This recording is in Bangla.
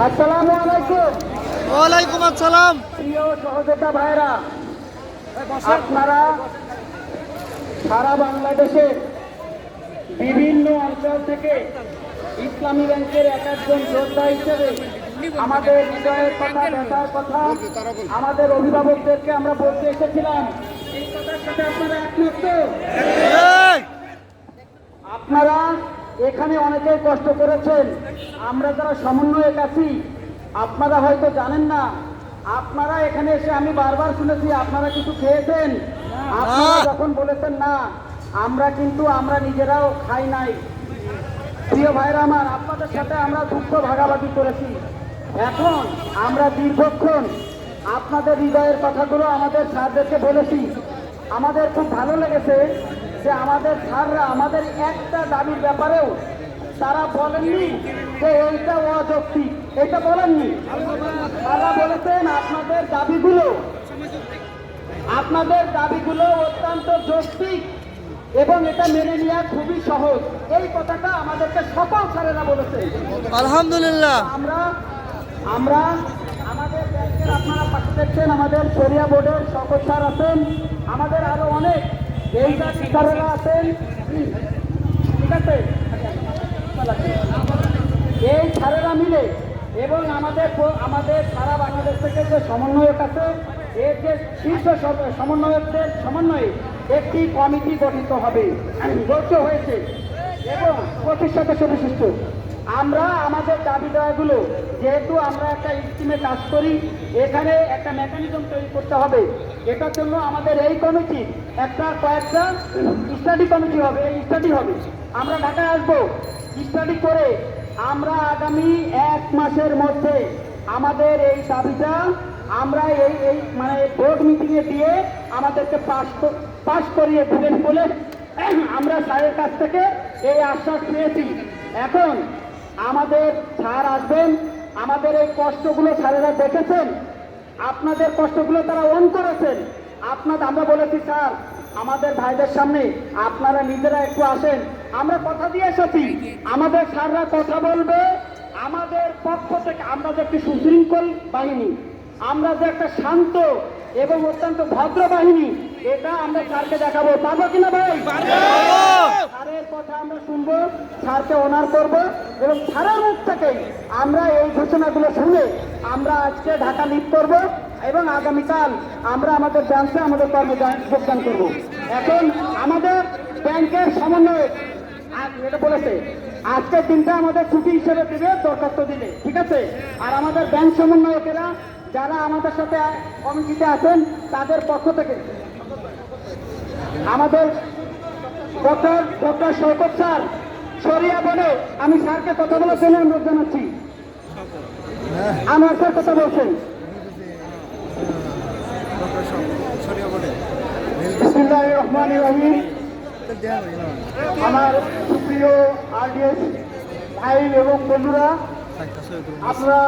আসসালামু আলাইকুম। ওয়ালাইকুম আসসালাম। প্রিয় সহযোদ্ধা ভাইরা, আপনারা সারা বাংলাদেশের বিভিন্ন অঞ্চল থেকে ইসলামী ব্যাংকের এক একজন যোদ্ধা হিসেবে আমাদের হৃদয়ের কথা, ব্যথার কথা আমাদের অভিভাবকদেরকে আমরা বলতে এসেছিলাম। এই কথার সাথে আপনারা একমত তো? আপনারা এখানে অনেকেই কষ্ট করেছেন। আমরা যারা সমন্বয়ক আছি, আপনারা হয়তো জানেন না, আপনারা এখানে এসে আমি বারবার শুনেছি আপনারা কিছু খেয়েছেন। আপনারা যখন বলেছেন না, আমরা নিজেরাও খাই নাই। প্রিয় ভাইরা আমার, আপনাদের সাথে আমরা দুঃখ ভাগাভাগি করেছি। এখন আমরা দীর্ঘক্ষণ আপনাদের হৃদয়ের কথাগুলো আমাদের স্যারদেরকে বলেছি। আমাদের খুব ভালো লেগেছে যে আমাদের স্যাররা আমাদের একটা দাবির ব্যাপারেও তারা বলেননি যে এইটা অযৌক্তিক, এটা বলেননি। তারা বলেছেন আপনাদের দাবিগুলো অত্যন্ত যৌক্তিক এবং এটা মেনে নেওয়া খুবই সহজ। এই কথাটা আমাদেরকে সকল স্যারেরা বলেছে। আলহামদুলিল্লাহ। আমরা আমাদের ব্যাংকের, আপনারা পাশে দেখছেন আমাদের শরিয়া বোর্ডের সকল স্যার আছেন, আমাদের আরো অনেক এই স্যারেরা আছেন, ঠিক আছে? এই স্যারেরা মিলে এবং আমাদের সারা বাংলাদেশ থেকে যে সমন্বয়ক আছে, এর যে শীর্ষ সমন্বয়কদের সমন্বয়ে একটি কমিটি গঠিত হবে, গঠিত হয়েছে এবং 25 সদস্য বিশিষ্ট। আমরা আমাদের দাবি দেওয়াগুলো, যেহেতু আমরা একটা স্কিমে কাজ করি, এখানে একটা মেকানিজম তৈরি করতে হবে। এটার জন্য আমাদের এই কমিটি কয়েকটা স্টাডি কমিটি হবে, এই স্টাডি হবে। আমরা ঢাকায় আসবো, স্টাডি করে আমরা আগামী 1 মাসের মধ্যে আমাদের এই দাবিটা আমরা এই মানে বোর্ড মিটিংয়ে দিয়ে আমাদেরকে পাস করিয়ে দেবেন বলে আমরা স্যারের কাছ থেকে এই আশ্বাস পেয়েছি। এখন আমাদের স্যার আসবেন, আমাদের এই কষ্টগুলো স্যারেরা দেখেছেন, আপনাদের কষ্টগুলো তারা অন করেছেন। আমরা বলেছি স্যার, আমাদের ভাইদের সামনে আপনারা নিজেরা একটু আসেন। আমরা কথা দিয়ে এসেছি, আমাদের স্যাররা কথা বলবে আমাদের পক্ষ থেকে। আমরা যে একটি সুশৃঙ্খল বাহিনী, আমরা যে একটা শান্ত এবং অত্যন্ত ভদ্র বাহিনী, এটা আমরা স্যারকে দেখাবো। পারবো কিনা ভাই? স্যারের কথা আমরা শুনবো, স্যারকে অনার করবো এবং স্যারের মুখ থেকে আমরা এই ঘোষণাগুলো শুনে আমরা আজকে ঢাকা লিভ করবো এবং আগামীকাল আমরা আমাদের ব্রাঞ্চে আমাদের কর্মে যোগদান করবো। এখন আমাদের ব্যাংকের সমন্বয় এটা বলেছে আজকের দিনটা আমাদের ছুটি হিসেবে দেবে, দরখাস্ত দিলে, ঠিক আছে? আর আমাদের ব্যাংক সমন্বয়কেরা যারা আমাদের সাথে কমিটিতে আছেন, তাদের পক্ষ থেকে আমাদের ডক্টর শওকত স্যার শরিয়া বোর্ডে, আমি স্যারকে কথা বলার জন্য অনুরোধ জানাচ্ছি। আমার স্যার কথা বলছেন। বিসমিল্লাহির রহমানির রহিম। আমার সুপ্রিয় আরডিএস ভাই এবং বন্ধুরা, আপনারা